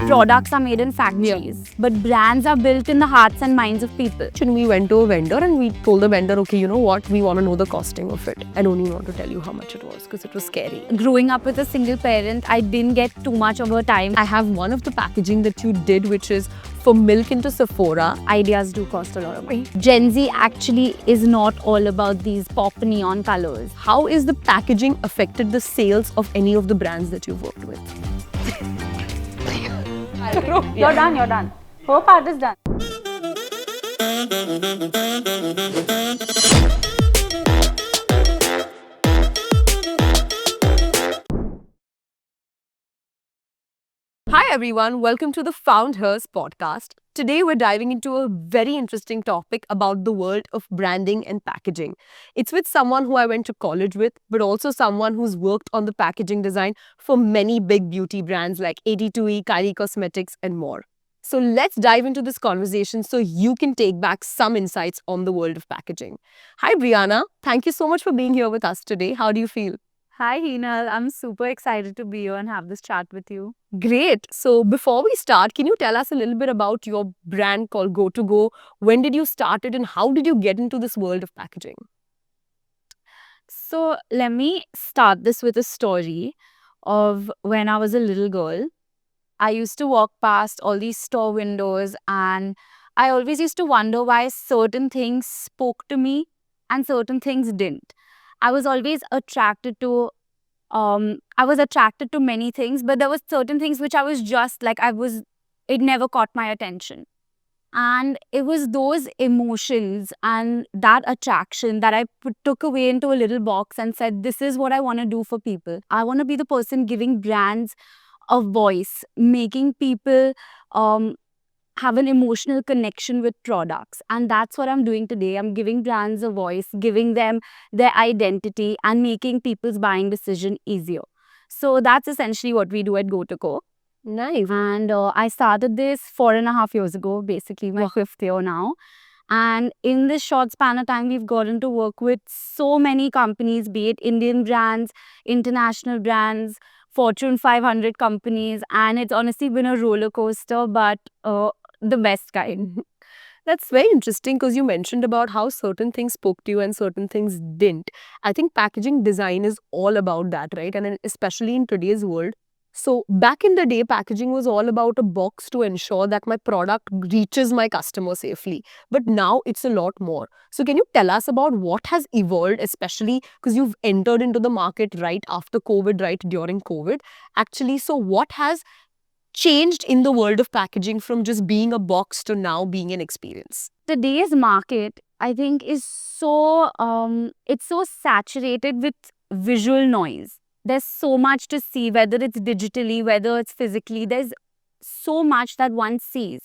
Products are made in factories, but brands are built in the hearts and minds of people. And we went to a vendor and we told the vendor, okay, you know what, we want to know the costing of it. I don't even want to tell you how much it was because it was scary. Growing up with a single parent, I didn't get too much of a time. I have one of the packaging that you did, which is for milk into Sephora. Ideas do cost a lot of money. Gen Z actually is not all about these pop neon colors. How is the packaging affected the sales of any of the brands that you've worked with? You're done. Whole part is done. Hi everyone, welcome to the Found Hers podcast. Today we're diving into a very interesting topic about the world of branding and packaging. It's with someone who I went to college with, but also someone who's worked on the packaging design for many big beauty brands like 82E, Kylie Cosmetics and more. So let's dive into this conversation so you can take back some insights on the world of packaging. Hi Brianna, thank you so much for being here with us today. How do you feel? Hi, Heenal. I'm super excited to be here and have this chat with you. Great. So before we start, can you tell us a little bit about your brand called Go2Go? When did you start it and how did you get into this world of packaging? So let me start this with a story of when I was a little girl. I used to walk past all these store windows and I always used to wonder why certain things spoke to me and certain things didn't. I was always attracted to many things, but there was certain things which I was just like, it never caught my attention. And it was those emotions and that attraction that I took away into a little box and said, this is what I want to do for people. I want to be the person giving brands a voice, making people have an emotional connection with products. And that's what I'm doing today. I'm giving brands a voice, giving them their identity and making people's buying decision easier. So that's essentially what we do at Go2Go. Nice. And I started this 4.5 years ago, basically my 5th year now. And in this short span of time, we've gotten to work with so many companies, be it Indian brands, international brands, Fortune 500 companies. And it's honestly been a roller coaster, but the best kind. That's very interesting because you mentioned about how certain things spoke to you and certain things didn't. I think packaging design is all about that, right? And especially in today's world. So back in the day, packaging was all about a box to ensure that my product reaches my customer safely. But now it's a lot more. So can you tell us about what has evolved, especially because you've entered into the market right after COVID, right during COVID? Actually, so what has changed in the world of packaging from just being a box to now being an experience? Today's market, I think, is so it's so saturated with visual noise. There's so much to see, whether it's digitally, whether it's physically. There's so much that one sees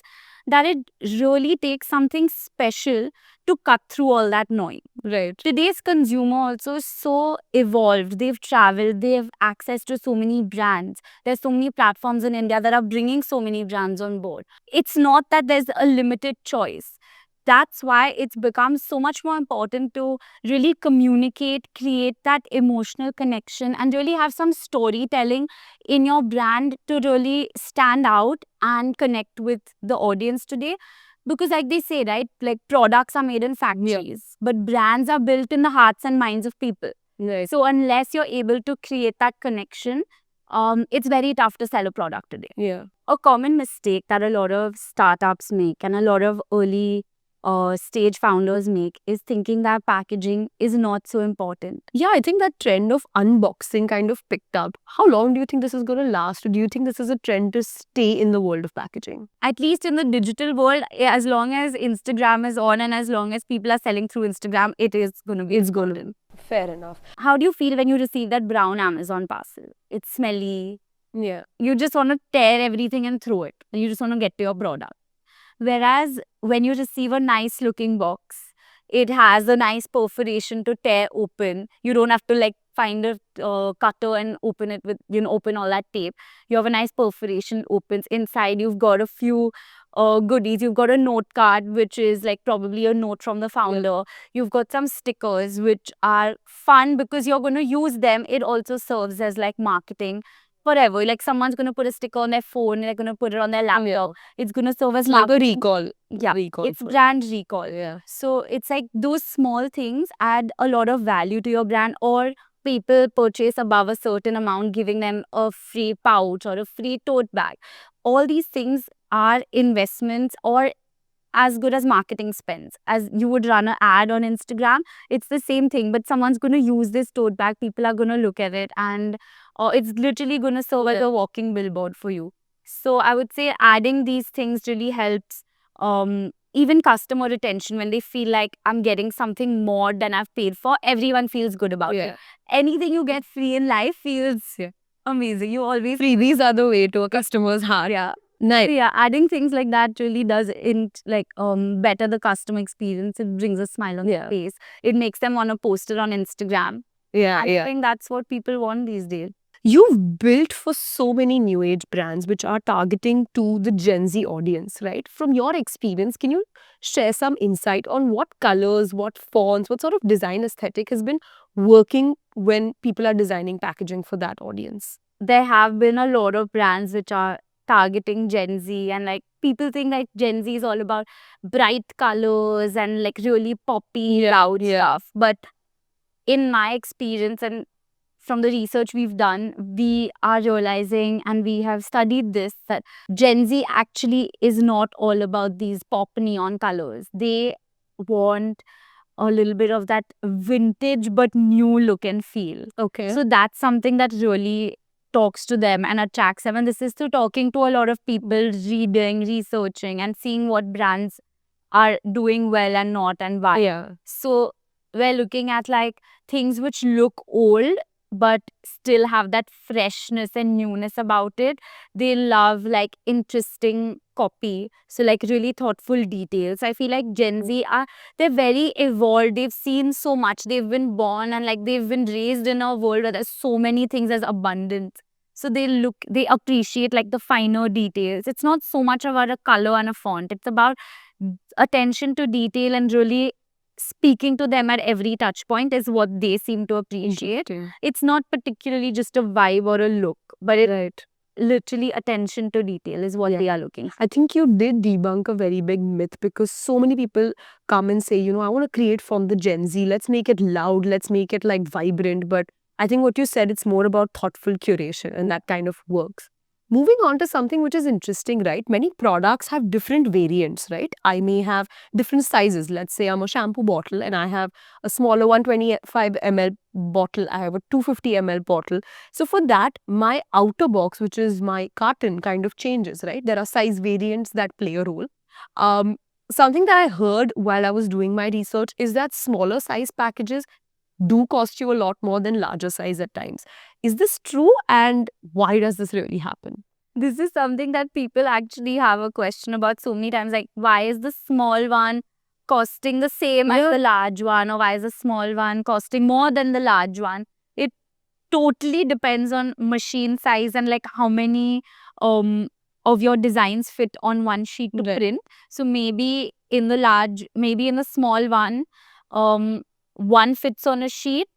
that it really takes something special to cut through all that noise. Right. Today's consumer also is so evolved. They've traveled, they have access to so many brands. There's so many platforms in India that are bringing so many brands on board. It's not that there's a limited choice. That's why it's become so much more important to really communicate, create that emotional connection, and really have some storytelling in your brand to really stand out and connect with the audience today. Because like they say, right, like products are made in factories, but brands are built in the hearts and minds of people. Right. So unless you're able to create that connection, it's very tough to sell a product today. Yeah. A common mistake that a lot of startups make and a lot of early stage founders make is thinking that packaging is not so important. Yeah, I think that trend of unboxing kind of picked up. How long do you think this is going to last? Or do you think this is a trend to stay in the world of packaging? At least in the digital world, as long as Instagram is on and as long as people are selling through Instagram, it is going to be golden. Fair enough. How do you feel when you receive that brown Amazon parcel? It's smelly. Yeah. You just want to tear everything and throw it. And you just want to get to your product. Whereas when you receive a nice looking box, it has a nice perforation to tear open. You don't have to like find a cutter and open it with, open all that tape. You have a nice perforation, opens. Inside you've got a few goodies. You've got a note card, which is like probably a note from the founder. You've got some stickers, which are fun because you're going to use them. It also serves as like marketing. forever. Like someone's gonna put a sticker on their phone, they're gonna put it on their laptop. It's gonna serve as Like a marketing. recall. Yeah, Recall. it's brand recall. Yeah. So it's like those small things add a lot of value to your brand, or people purchase above a certain amount, giving them a free pouch or a free tote bag. All these things are investments or as good as marketing spends. As you would run an ad on Instagram, it's the same thing, but someone's going to use this tote bag, people are going to look at it, and it's literally going to serve as a walking billboard for you. So I would say adding these things really helps even customer retention. When they feel like I'm getting something more than I've paid for, everyone feels good about it. Anything you get free in life feels amazing. You always Freebies are the way to a customer's heart. yeah. Nice. So yeah, adding things like that really does better the customer experience. It brings a smile on their face. It makes them want to post it on Instagram. I think that's what people want these days. You've built for so many new age brands which are targeting to the Gen Z audience, right? From your experience, can you share some insight on what colors, what fonts, what sort of design aesthetic has been working when people are designing packaging for that audience? There have been a lot of brands which are targeting Gen Z, and like people think like Gen Z is all about bright colors and like really poppy, loud stuff. But in my experience and from the research we've done, we are realizing, and we have studied this, that Gen Z actually is not all about these pop neon colors. They want a little bit of that vintage but new look and feel. Okay. So that's something that really talks to them and attracts them. And this is through talking to a lot of people, reading, researching, and seeing what brands are doing well and not, and why. So we're looking at like things which look old but still have that freshness and newness about it. They love like interesting copy, so like really thoughtful details. I feel like Gen Z they're very evolved. They've seen so much. They've been born and like they've been raised in a world where there's so many things, there's abundance. So they appreciate like the finer details. It's not so much about a color and a font. It's about attention to detail, and really speaking to them at every touch point is what they seem to appreciate. It's not particularly just a vibe or a look, but it literally attention to detail is what they are looking for. I think you did debunk a very big myth, because so many people come and say, I want to create from the Gen Z. Let's make it loud. Let's make it like vibrant. But I think what you said, it's more about thoughtful curation, and that kind of works. Moving on to something which is interesting, right? Many products have different variants, right? I may have different sizes. Let's say I'm a shampoo bottle and I have a smaller 125 ml bottle. I have a 250 ml bottle. So for that, my outer box, which is my carton, kind of changes, right? There are size variants that play a role. Something that I heard while I was doing my research is that smaller size packages do cost you a lot more than larger size at times. Is this true, and why does this really happen? This is something that people actually have a question about so many times. Like, why is the small one costing the same as the large one, or why is the small one costing more than the large one? It totally depends on machine size and like how many of your designs fit on one sheet to print. So maybe in the small one, one fits on a sheet,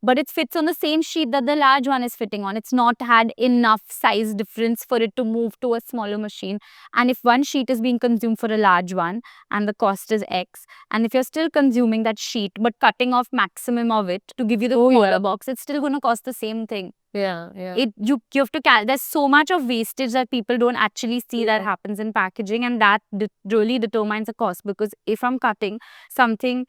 but it fits on the same sheet that the large one is fitting on. It's not had enough size difference for it to move to a smaller machine. And if one sheet is being consumed for a large one and the cost is X, and if you're still consuming that sheet but cutting off maximum of it to give you the smaller box, it's still going to cost the same thing. You have to there's so much of wastage that people don't actually see that happens in packaging, and that really determines the cost. Because if I'm cutting something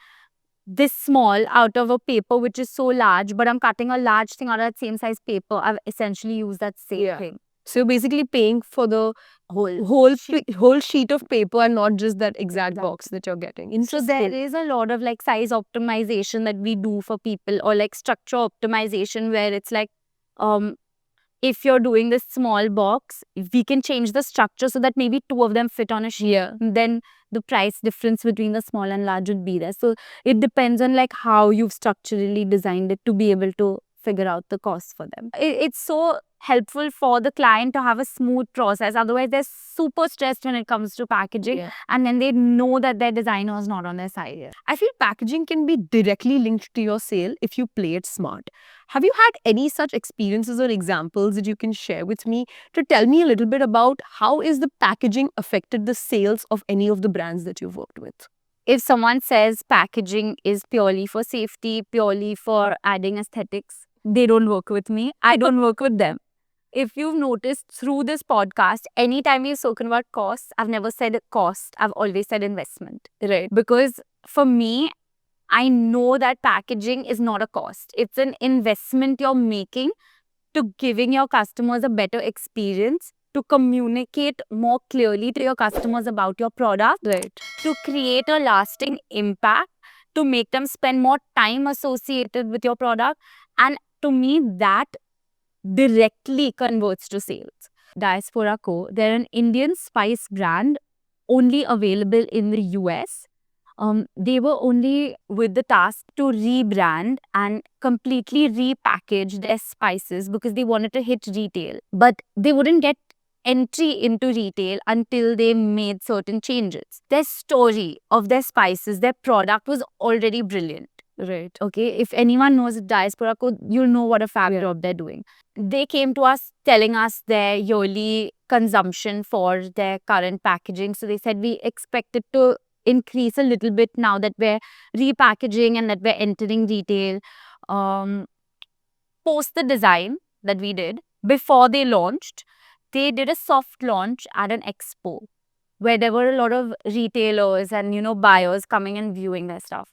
this small out of a paper which is so large, but I'm cutting a large thing out of that same size paper, I've essentially used that same thing. So you're basically paying for the whole sheet of paper and not just that exact box that you're getting. So there is a lot of like size optimization that we do for people, or like structure optimization, where it's like if you're doing this small box, we can change the structure so that maybe two of them fit on a sheet. Then the price difference between the small and large would be there. So it depends on like how you've structurally designed it to be able to figure out the cost for them. It's so helpful for the client to have a smooth process. Otherwise, they're super stressed when it comes to packaging, Yeah. and then they know that their designer is not on their side. I feel packaging can be directly linked to your sale if you play it smart. Have you had any such experiences or examples that you can share with me to tell me a little bit about how is the packaging affected the sales of any of the brands that you've worked with? If someone says packaging is purely for safety, purely for adding aesthetics, they don't work with me. I don't work with them. If you've noticed through this podcast, anytime we've spoken about costs, I've never said cost. I've always said investment. Right. Because for me, I know that packaging is not a cost. It's an investment you're making to giving your customers a better experience, to communicate more clearly to your customers about your product, Right. to create a lasting impact, to make them spend more time associated with your product. And to me, that directly converts to sales. Diaspora Co., they're an Indian spice brand only available in the US. They were only with the task to rebrand and completely repackage their spices because they wanted to hit retail. But they wouldn't get entry into retail until they made certain changes. Their story of their spices, their product was already brilliant. Right. Okay, if anyone knows Diaspora Co., you'll know what a fab Yeah. job they're doing. They came to us telling us their yearly consumption for their current packaging. So they said we expect it to increase a little bit now that we're repackaging and that we're entering retail. Post the design that we did, before they launched, they did a soft launch at an expo where there were a lot of retailers and, buyers coming and viewing their stuff.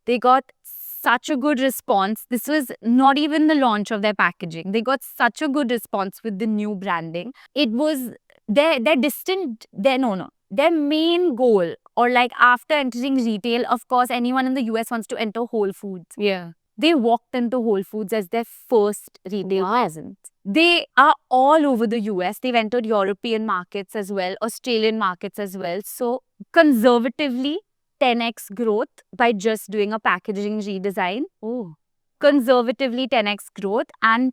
They got such a good response. This was not even the launch of their packaging. They got such a good response with the new branding. It was their main goal, or like after entering retail, of course, anyone in the US wants to enter Whole Foods. Yeah. They walked into Whole Foods as their first retail presence. They are all over the US. They've entered European markets as well, Australian markets as well. So conservatively, 10x growth by just doing a packaging redesign. Oh. Conservatively 10x growth, and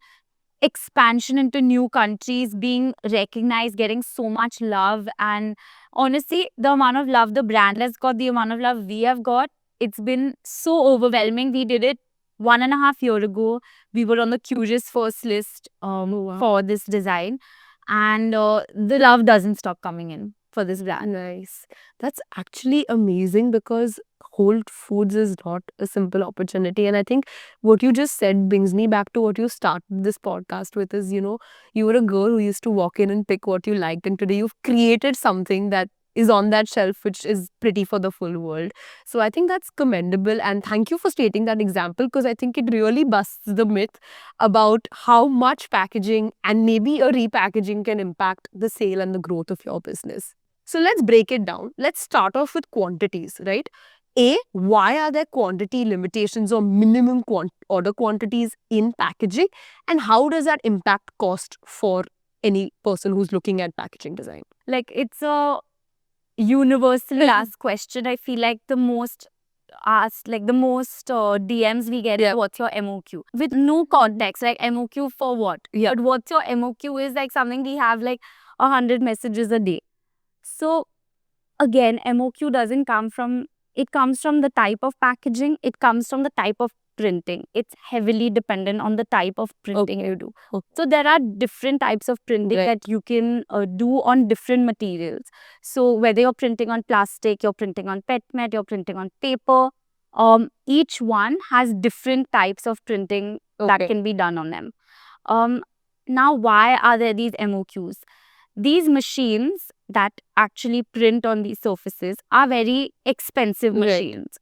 expansion into new countries, being recognized, getting so much love. And honestly, the amount of love the brand has got, the amount of love we have got, it's been so overwhelming. We did it 1.5 years ago. We were on the Curious First list wow. for this design. And the love doesn't stop coming in for this brand. Nice. That's actually amazing because Whole Foods is not a simple opportunity. And I think what you just said brings me back to what you started this podcast with is, you were a girl who used to walk in and pick what you liked. And today you've created something that is on that shelf, which is pretty for the full world. So I think that's commendable. And thank you for stating that example because I think it really busts the myth about how much packaging and maybe a repackaging can impact the sale and the growth of your business. So let's break it down. Let's start off with quantities, right? Why are there quantity limitations or minimum order quantities in packaging? And how does that impact cost for any person who's looking at packaging design? Like, it's a universally asked question. I feel like the most asked, like the most DMs we get, what's your MOQ? With no context, like MOQ for what? Yeah. But what's your MOQ is like something we have like 100 messages a day. So again, MOQ doesn't come from, it comes from the type of packaging, it comes from the type of printing. It's heavily dependent on the type of printing you do. So there are different types of printing that you can do on different materials. So whether you're printing on plastic, you're printing on pet mat, you're printing on paper, each one has different types of printing that can be done on them. Now, why are there these MOQs? These machines that actually print on these surfaces are very expensive machines.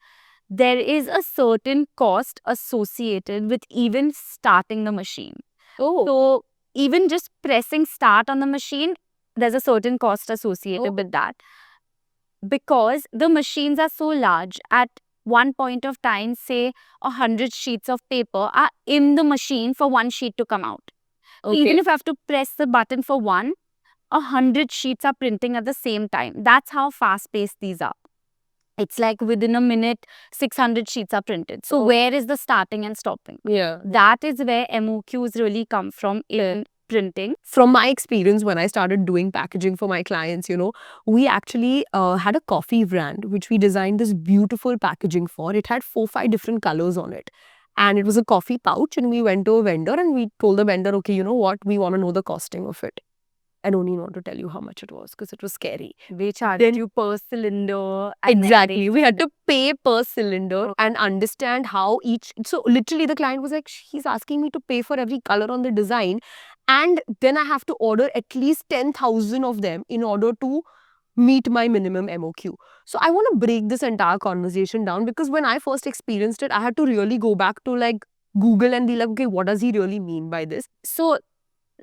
There is a certain cost associated with even starting the machine. So even just pressing start on the machine, there's a certain cost associated with that. Because the machines are so large, at one point of time, say 100 sheets of paper are in the machine for one sheet to come out. Even if I have to press the button for one, 100 sheets are printing at the same time. That's how fast-paced these are. It's like within a minute, 600 sheets are printed. So where is the starting and stopping? Yeah. That is where MOQs really come from in printing. From my experience, when I started doing packaging for my clients, we actually had a coffee brand which we designed this beautiful packaging for. It had 4-5 different colors on it. And it was a coffee pouch, and we went to a vendor and we told the vendor, okay, you know what, we want to know the costing of it. I don't even want to tell you how much it was because it was scary. They charge Then- you per cylinder. And then Exactly. We had to pay per cylinder and understand how each. So literally, the client was like, he's asking me to pay for every color on the design, and then I have to order at least 10,000 of them in order to meet my minimum MOQ. So I want to break this entire conversation down, because when I first experienced it, I had to really go back to like Google and be like, okay, what does he really mean by this? So,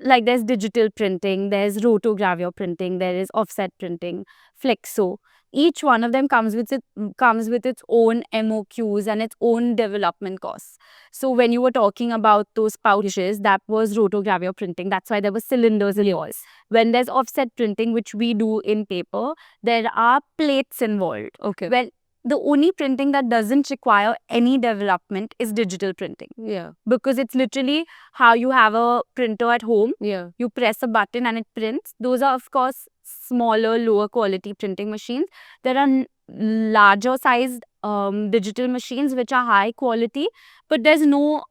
like, there's digital printing, there's rotogravure printing, there is offset printing, flexo. Each one of them comes with its own MOQs and its own development costs. So when you were talking about those pouches, that was rotogravure printing. That's why there were cylinders involved. When there's offset printing, which we do in paper, there are plates involved. Okay. Well, the only printing that doesn't require any development is digital printing, Yeah. because it's literally how you have a printer at home. Yeah. You press a button and it prints. Those are, of course, smaller, lower quality printing machines. There are larger sized digital machines which are high quality, but there's no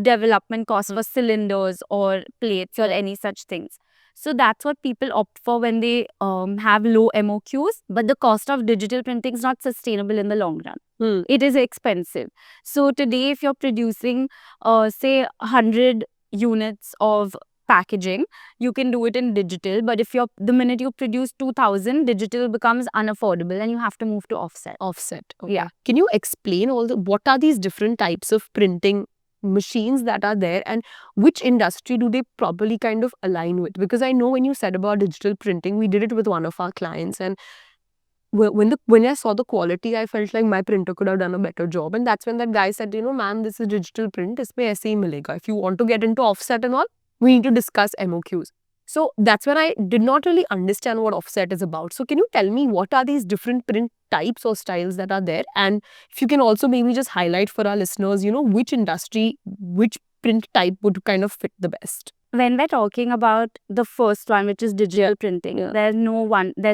development cost for cylinders or plates or any such things. So that's what people opt for when they have low MOQs. But the cost of digital printing is not sustainable in the long run. It is expensive. So today, if you're producing, say, 100 units of packaging, you can do it in digital. But if the minute you produce 2,000, digital becomes unaffordable and you have to move to offset. Offset. Okay. Yeah. Can you explain what are these different types of printing machines that are there, and which industry do they probably kind of align with? Because I know when you said about digital printing, we did it with one of our clients, and when I saw the quality, I felt like my printer could have done a better job. And that's when that guy said, ma'am, this is digital print, isme aise hi milega. If you want to get into offset and all, we need to discuss MOQs. So that's when I did not really understand what offset is about. So can you tell me what are these different print types or styles that are there? And if you can also maybe just highlight for our listeners, which industry, which print type would kind of fit the best? When we're talking about the first one, which is digital printing, Yeah. there's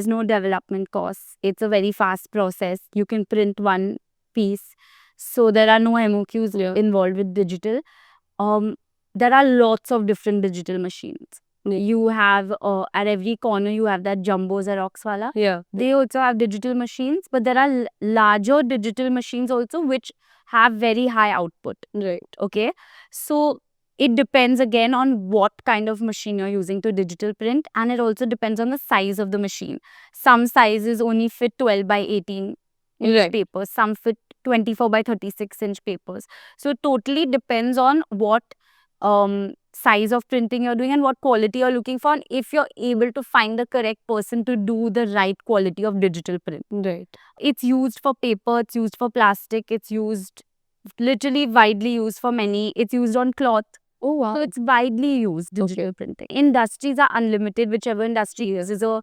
no development costs. It's a very fast process. You can print one piece. So there are no MOQs involved with digital. There are lots of different digital machines. You have at every corner you have that jumbo Xerox wala. Yeah. They also have digital machines, but there are larger digital machines also which have very high output. Right. Okay, so it depends again on what kind of machine you're using to digital print, and it also depends on the size of the machine. Some sizes only fit 12 by 18 inch Right. papers, some fit 24 by 36 inch papers. So it totally depends on what size of printing you're doing and what quality you're looking for, and if you're able to find the correct person to do the right quality of digital print. Right. It's used for paper, it's used for plastic, it's used literally widely used for many. It's used on cloth. Oh, wow. So it's widely used, digital printing. Industries are unlimited, whichever industry uses a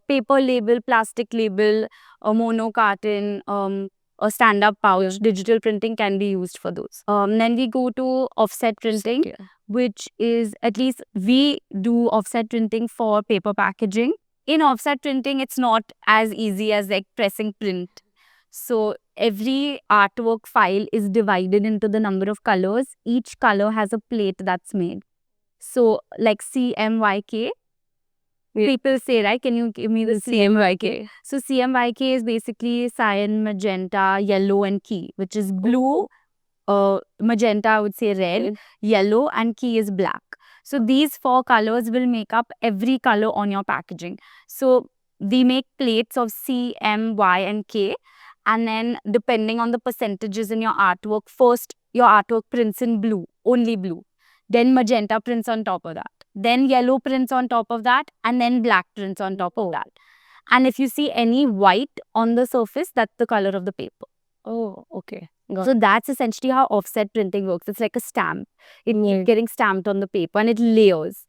paper label, plastic label, a mono carton, a stand-up pouch. Digital printing can be used for those. Then we go to offset printing, which is, at least we do offset printing for paper packaging. In offset printing, it's not as easy as like pressing print. So every artwork file is divided into the number of colors. Each color has a plate that's made. So like CMYK, people say, right? Can you give me the CMYK? So CMYK is basically cyan, magenta, yellow and key, which is blue, magenta, I would say red, yellow and key is black. So these 4 colors will make up every color on your packaging. So we make plates of C, M, Y and K. And then depending on the percentages in your artwork, first your artwork prints in blue, only blue. Then magenta prints on top of that. Then yellow prints on top of that. And then black prints on top of that. And if you see any white on the surface, that's the color of the paper. Oh, okay. So that's essentially how offset printing works. It's like a stamp. It's getting stamped on the paper and it layers.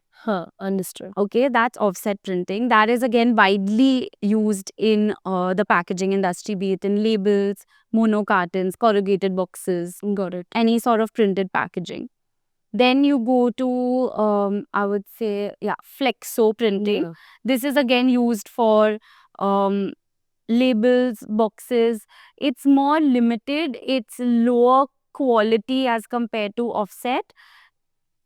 Understood. Okay, that's offset printing. That is again widely used in the packaging industry, be it in labels, mono cartons, corrugated boxes, Got it. any sort of printed packaging. Then you go to, I would say, flexo printing. Yeah. This is again used for um, labels, boxes. It's more limited. It's lower quality as compared to offset.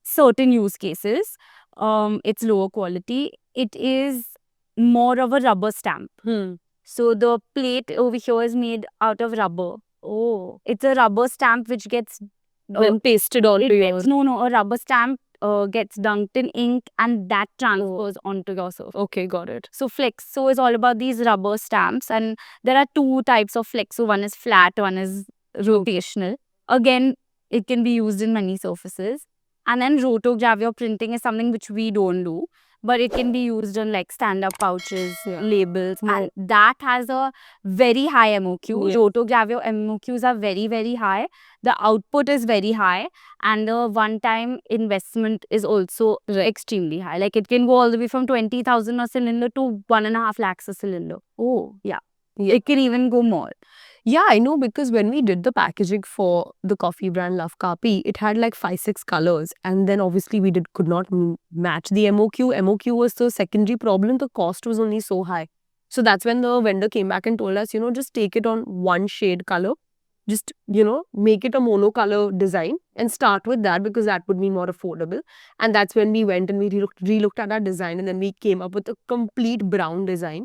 Certain use cases, it's lower quality. It is more of a rubber stamp. So the plate over here is made out of rubber. Oh. It's a rubber stamp which gets Then pasted onto your. no, a rubber stamp gets dunked in ink and that transfers onto your surface. Okay, got it. So flexo is all about these rubber stamps, and there are two types of flexo. One is flat, one is rotational. Again, it can be used in many surfaces. And then rotogravure printing is something which we don't do, but it can be used on like stand-up pouches, labels, and that has a very high MOQ. Rotogravure MOQs are very, very high. The output is very high, and the one-time investment is also extremely high. Like it can go all the way from 20,000 a cylinder to 1.5 lakhs a cylinder. Oh. Yeah. It can even go more. Yeah, I know, because when we did the packaging for the coffee brand Love Kapi, it had like 5-6 colors, and then obviously we could not match the MOQ. MOQ was the secondary problem. The cost was only so high. So that's when the vendor came back and told us, just take it on one shade color. Just, make it a monocolor design and start with that, because that would be more affordable. And that's when we went and we relooked at our design, and then we came up with a complete brown design.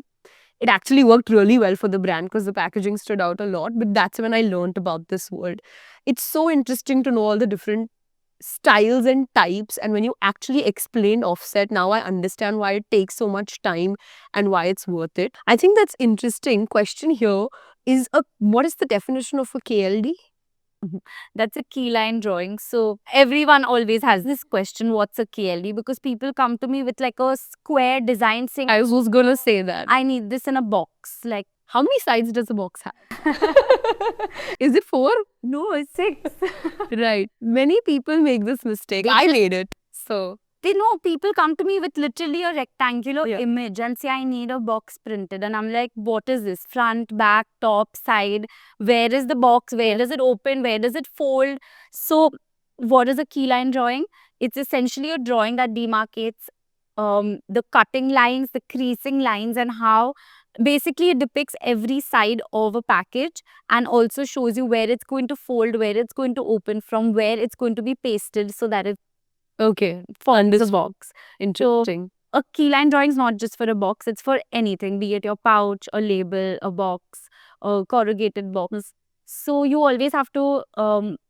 It actually worked really well for the brand because the packaging stood out a lot. But that's when I learned about this world. It's so interesting to know all the different styles and types. And when you actually explained offset, now I understand why it takes so much time and why it's worth it. I think that's interesting. Question here is, what is the definition of a KLD? That's a key line drawing. So everyone always has this question, what's a KLD? Because people come to me with like a square design saying, I was going to say that. I need this in a box. Like, how many sides does a box have? Is it 4? No, it's 6. Right. Many people make this mistake. I made it. So they know people come to me with literally a rectangular image and say, I need a box printed. And I'm like, what is this? Front, back, top, side? Where is the box? Where does it open? Where does it fold? So what is a key line drawing? It's essentially a drawing that demarcates the cutting lines, the creasing lines, and how basically it depicts every side of a package and also shows you where it's going to fold, where it's going to open from, where it's going to be pasted so that it forms a box. Interesting. So, a key line drawing is not just for a box, it's for anything, be it your pouch, a label, a box, a corrugated box. So you always have to,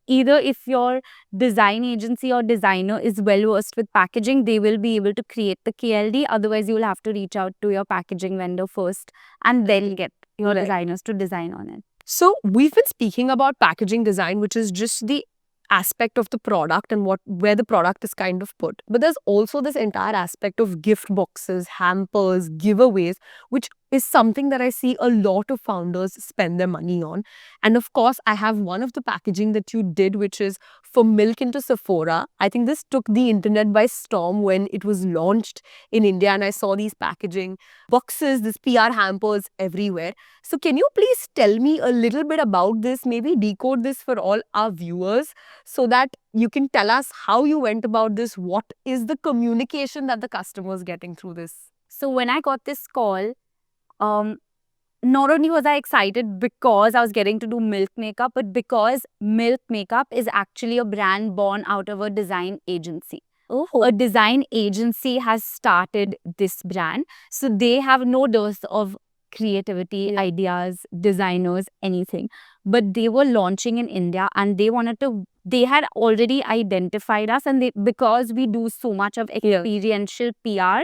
either if your design agency or designer is well versed with packaging, they will be able to create the KLD. Otherwise, you'll have to reach out to your packaging vendor first and then get your designers to design on it. So we've been speaking about packaging design, which is just the aspect of the product and where the product is kind of put. But there's also this entire aspect of gift boxes, hampers, giveaways, which is something that I see a lot of founders spend their money on. And of course, I have one of the packaging that you did, which is for Milk into Sephora. I think this took the internet by storm when it was launched in India, and I saw these packaging boxes, this PR hampers everywhere. So can you please tell me a little bit about this, maybe decode this for all our viewers so that you can tell us how you went about this, what is the communication that the customer is getting through this? So when I got this call, not only was I excited because I was getting to do Milk Makeup, but because Milk Makeup is actually a brand born out of a design agency. Oh. A design agency has started this brand. So they have no dearth of creativity, ideas, designers, anything. But they were launching in India and they had already identified us, and because we do so much of experiential PR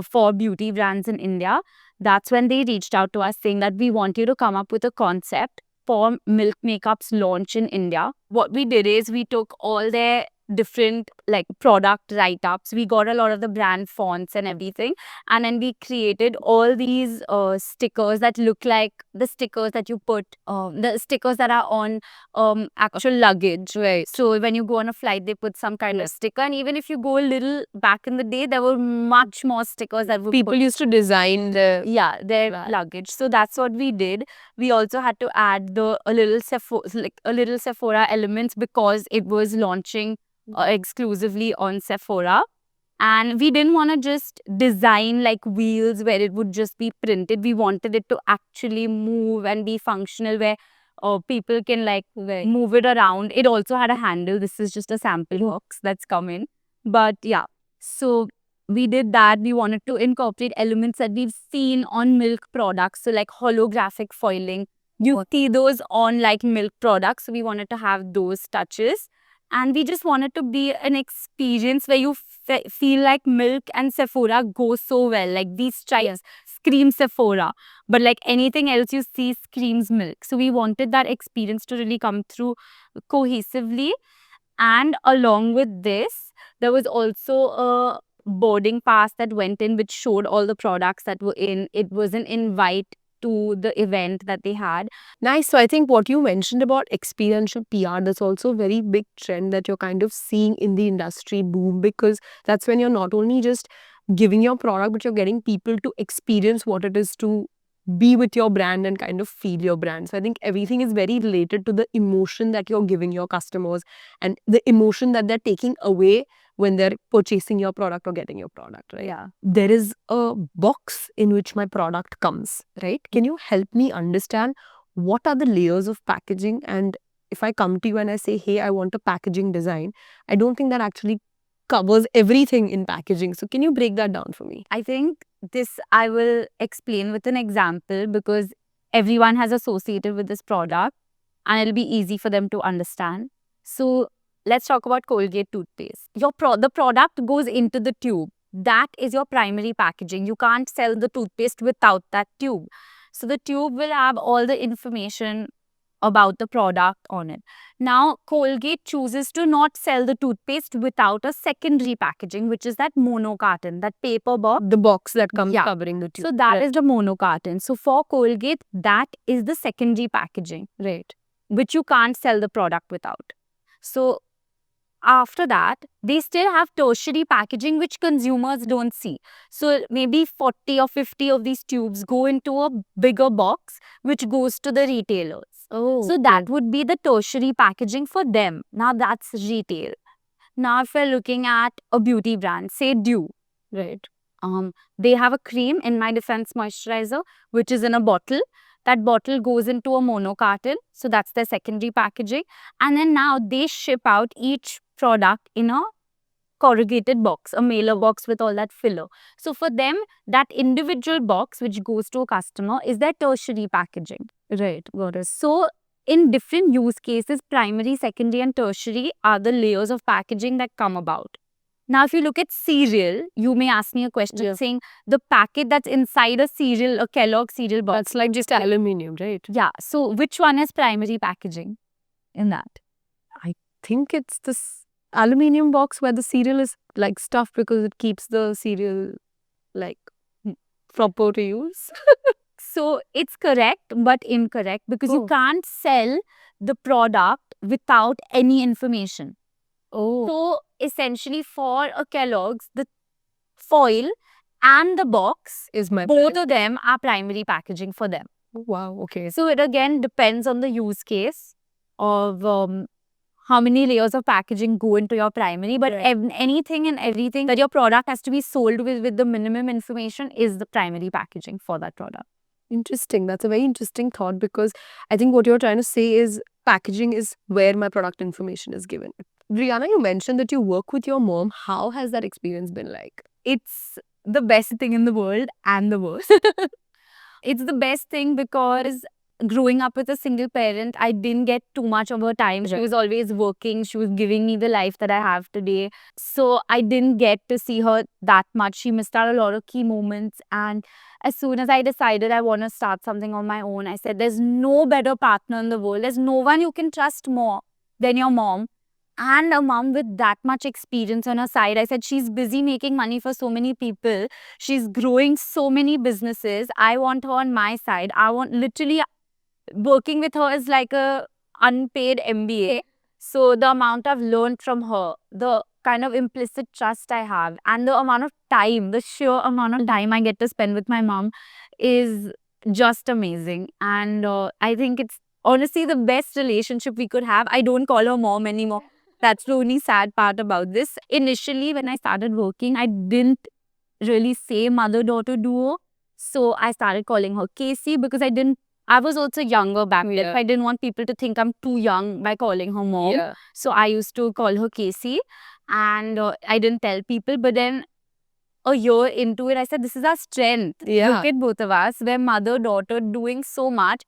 for beauty brands in India, that's when they reached out to us saying that we want you to come up with a concept for Milk Makeup's launch in India. What we did is we took all their different like product write-ups. We got a lot of the brand fonts and everything, and then we created all these stickers that look like the stickers that you put, the stickers that are on actual luggage. Right. So when you go on a flight, they put some kind of sticker, and even if you go a little back in the day, there were much more stickers that were People used to design their their Right. luggage. So that's what we did. We also had to add a little Sephora elements because it was launching exclusively on Sephora. And we didn't want to just design like wheels where it would just be printed. We wanted it to actually move and be functional, where people can like move it around. It also had a handle. This is just a sample box that's come in. But yeah, so we did that. We wanted to incorporate elements that we've seen on milk products. So like holographic foiling. You see those on like milk products. So we wanted to have those touches. And we just wanted to be an experience where you feel like milk and Sephora go so well. Like these stripes scream Sephora, but like anything else you see screams milk. So we wanted that experience to really come through cohesively. And along with this, there was also a boarding pass that went in, which showed all the products that were in. It was an invite to the event that they had. Nice. So I think what you mentioned about experiential PR, that's also a very big trend that you're kind of seeing in the industry boom, because that's when you're not only just giving your product, but you're getting people to experience what it is to be with your brand and kind of feel your brand. So I think everything is very related to the emotion that you're giving your customers and the emotion that they're taking away when they're purchasing your product or getting your product, right? Yeah. There is a box in which my product comes, right? Can you help me understand what are the layers of packaging? And if I come to you and I say, hey, I want a packaging design, I don't think that actually covers everything in packaging. So can you break that down for me? I think this I will explain with an example because everyone has associated with this product and it'll be easy for them to understand. So let's talk about Colgate toothpaste. The product goes into the tube. That is your primary packaging. You can't sell the toothpaste without that tube. So the tube will have all the information about the product on it. Now, Colgate chooses to not sell the toothpaste without a secondary packaging, which is that mono carton, that paper box. The box that comes Yeah. covering the tube. So that is the mono carton. So for Colgate, that is the secondary packaging, Right. which you can't sell the product without. So after that, they still have tertiary packaging, which consumers don't see. So maybe 40 or 50 of these tubes go into a bigger box, which goes to the retailers. Oh, So that would be the tertiary packaging for them. Now that's retail. Now if we're looking at a beauty brand, say Dew, right. they have a cream, In My Defense moisturizer, which is in a bottle. That bottle goes into a mono carton. So that's their secondary packaging. And then now they ship out each product in a corrugated box, a mailer box with all that filler. So for them, that individual box which goes to a customer is their tertiary packaging. Right. Got it. So in different use cases, primary, secondary and tertiary are the layers of packaging that come about. Now, if you look at cereal, you may ask me a question saying the packet that's inside a cereal, a Kellogg cereal box. That's like just aluminium, right? Yeah. So which one is primary packaging in that? I think it's this aluminium box where the cereal is like stuffed because it keeps the cereal like proper to use. So it's correct but incorrect because you can't sell the product without any information. So essentially for a Kellogg's, the foil and the box, Is my both of them are primary packaging for them. wow, okay. So it again depends on the use case of how many layers of packaging go into your primary, but anything and everything that your product has to be sold with the minimum information is the primary packaging for that product. Interesting. That's a very interesting thought, because I think what you're trying to say is packaging is where my product information is given. Rihanna, you mentioned that you work with your mom. How has that experience been like? It's the best thing in the world and the worst. It's the best thing because growing up with a single parent, I didn't get too much of her time. She was always working. She was giving me the life that I have today. So I didn't get to see her that much. She missed out a lot of key moments. And as soon as I decided I want to start something on my own, I said, there's no better partner in the world. There's no one you can trust more than your mom. and a mom with that much experience on her side. I said, she's busy making money for so many people. She's growing so many businesses. I want her on my side. I want literally working with her is like a unpaid MBA. So the amount I've learned from her, the kind of implicit trust I have, and the amount of time, the sheer amount of time I get to spend with my mom is just amazing. And I think it's honestly the best relationship we could have. I don't call her mom anymore. That's the only sad part about this. Initially, when I started working, I didn't really say mother-daughter duo. So I started calling her Casey because I was also younger back then. Yeah. I didn't want people to think I'm too young by calling her mom. Yeah. So I used to call her Casey, and I didn't tell people. But then a year into it, I said, this is our strength. Yeah. Look at both of us. We're mother-daughter doing so much.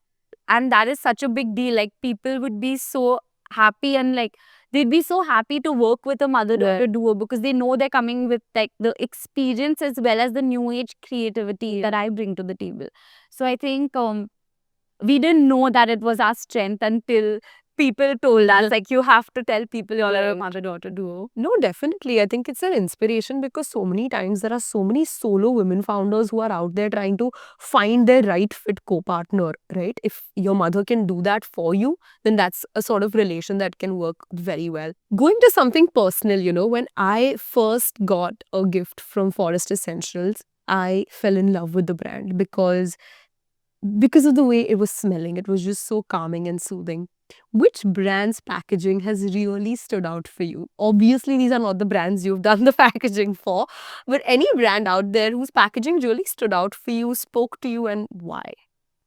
And that is such a big deal. Like, people would be so happy, and like they'd be so happy to work with a mother-daughter duo because they know they're coming with like the experience as well as the new age creativity that I bring to the table. So I think we didn't know that it was our strength until people told us, like, you have to tell people you're a mother-daughter duo. No, definitely. I think it's an inspiration because so many times there are so many solo women founders who are out there trying to find their right fit co-partner, right? If your mother can do that for you, then that's a sort of relation that can work very well. Going to something personal, when I first got a gift from Forest Essentials, I fell in love with the brand because of the way it was smelling. It was just so calming and soothing. Which brand's packaging has really stood out for you? Obviously, these are not the brands you've done the packaging for, but any brand out there whose packaging really stood out for you, spoke to you, and why?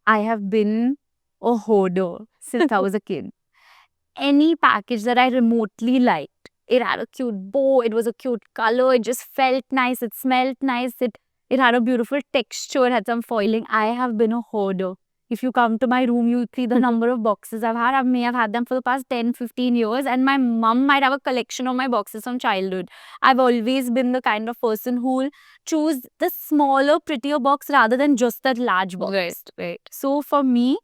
I have been a hoarder since I was a kid. Any package that I remotely liked, it had a cute bow, it was a cute color, it just felt nice, it smelled nice, it had a beautiful texture, it had some foiling. I have been a hoarder. If you come to my room, you'll see the number of boxes I've had. I may have had them for the past 10, 15 years, and my mom might have a collection of my boxes from childhood. I've always been the kind of person who'll choose the smaller, prettier box rather than just that large box. Right. So for me,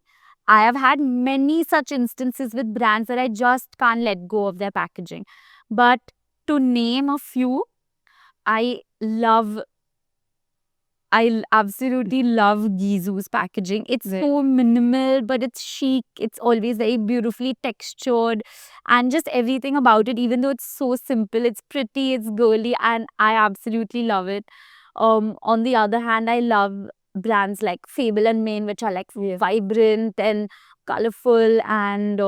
I have had many such instances with brands that I just can't let go of their packaging. But to name a few, I absolutely love Gizu's packaging. It's so minimal, but it's chic. It's always very beautifully textured, and just everything about it, even though it's so simple, it's pretty, it's girly, and I absolutely love it. On the other hand, I love brands like Fable and Mane, which are like vibrant and colorful, and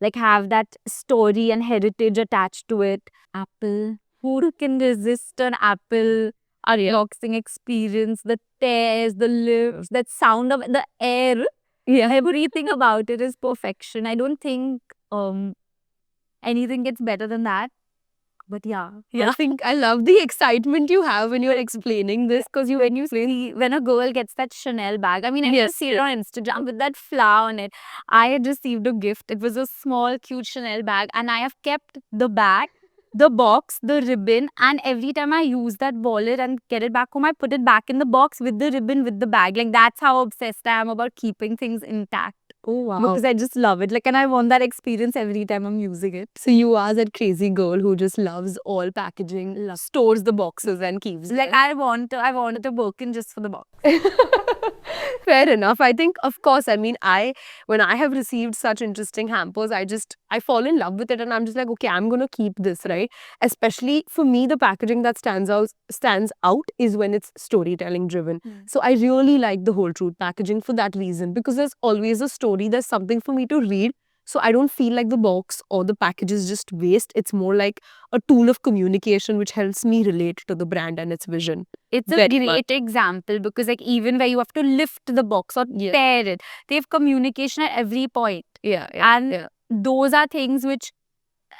like have that story and heritage attached to it. Apple. Who can resist an apple unboxing experience? The tears, the lips, that sound of the air. Yeah, everything about it is perfection. I don't think anything gets better than that. But yeah. I think I love the excitement you have when you're explaining this, because When you see, when a girl gets that Chanel bag, I mean, I used to see it on Instagram with that flower on it. I had received a gift. It was a small, cute Chanel bag, and I have kept the bag, the box, the ribbon, and every time I use that wallet and get it back home, I put it back in the box with the ribbon, with the bag. Like, that's how obsessed I am about keeping things intact. Oh wow. Because I just love it. Like, and I want that experience every time I'm using it. So you are that crazy girl who just loves all packaging, stores the boxes and keeps Like, I wanted a Birkin just for the box. Fair enough. I think, of course, I mean, when I have received such interesting hampers, I fall in love with it, and I'm just like, okay, I'm gonna keep this, right? Especially for me, the packaging that stands out is when it's storytelling driven. So I really like the Whole Truth packaging for that reason, because there's always a story, there's something for me to read. So I don't feel like the box or the package is just waste. It's more like a tool of communication which helps me relate to the brand and its vision. It's a Very much. great example because, like, even where you have to lift the box or tear it, they have communication at every point. And those are things which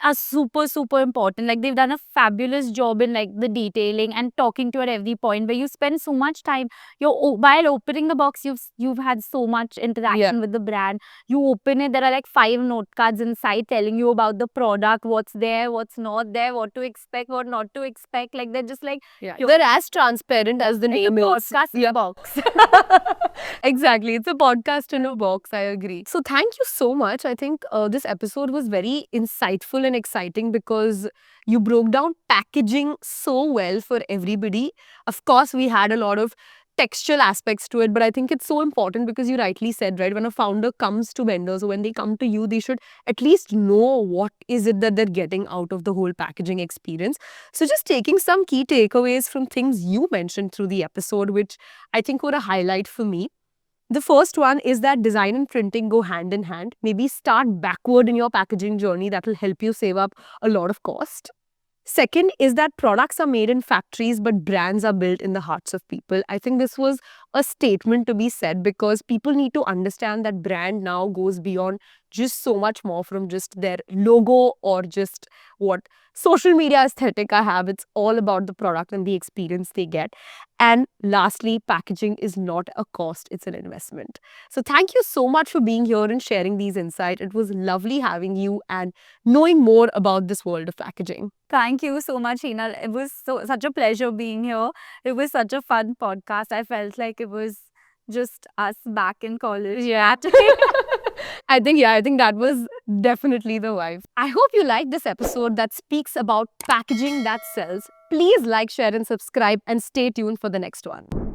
are super, super important. Like, they've done a fabulous job in like the detailing and talking to you at every point, where you spend so much time. While opening the box, you've had so much interaction with the brand. You open it, there are like 5 note cards inside telling you about the product, what's there, what's not there, what to expect, what not to expect. Like, they're just like They're as transparent as the name is. podcast box. Exactly. It's a podcast in a box. I agree. So thank you so much. I think this episode was very insightful insightful and exciting because you broke down packaging so well for everybody. Of course, we had a lot of textual aspects to it, but I think it's so important because you rightly said, right, when a founder comes to vendors or when they come to you, they should at least know what is it that they're getting out of the whole packaging experience. So just taking some key takeaways from things you mentioned through the episode, which I think were a highlight for me. The first one is that design and printing go hand in hand. Maybe start backward in your packaging journey. That will help you save up a lot of cost. Second is that products are made in factories, but brands are built in the hearts of people. I think this was a statement to be said because people need to understand that brand now goes beyond just so much more from just their logo or just what social media aesthetic I have. It's all about the product and the experience they get. And lastly, packaging is not a cost, it's an investment. So thank you so much for being here and sharing these insights. It was lovely having you and knowing more about this world of packaging. Thank you so much, Hina. It was such a pleasure being here. It was such a fun podcast. I felt like it was just us back in college. Yeah. I think that was definitely the vibe. I hope you liked this episode that speaks about packaging that sells. Please like, share, and subscribe, and stay tuned for the next one.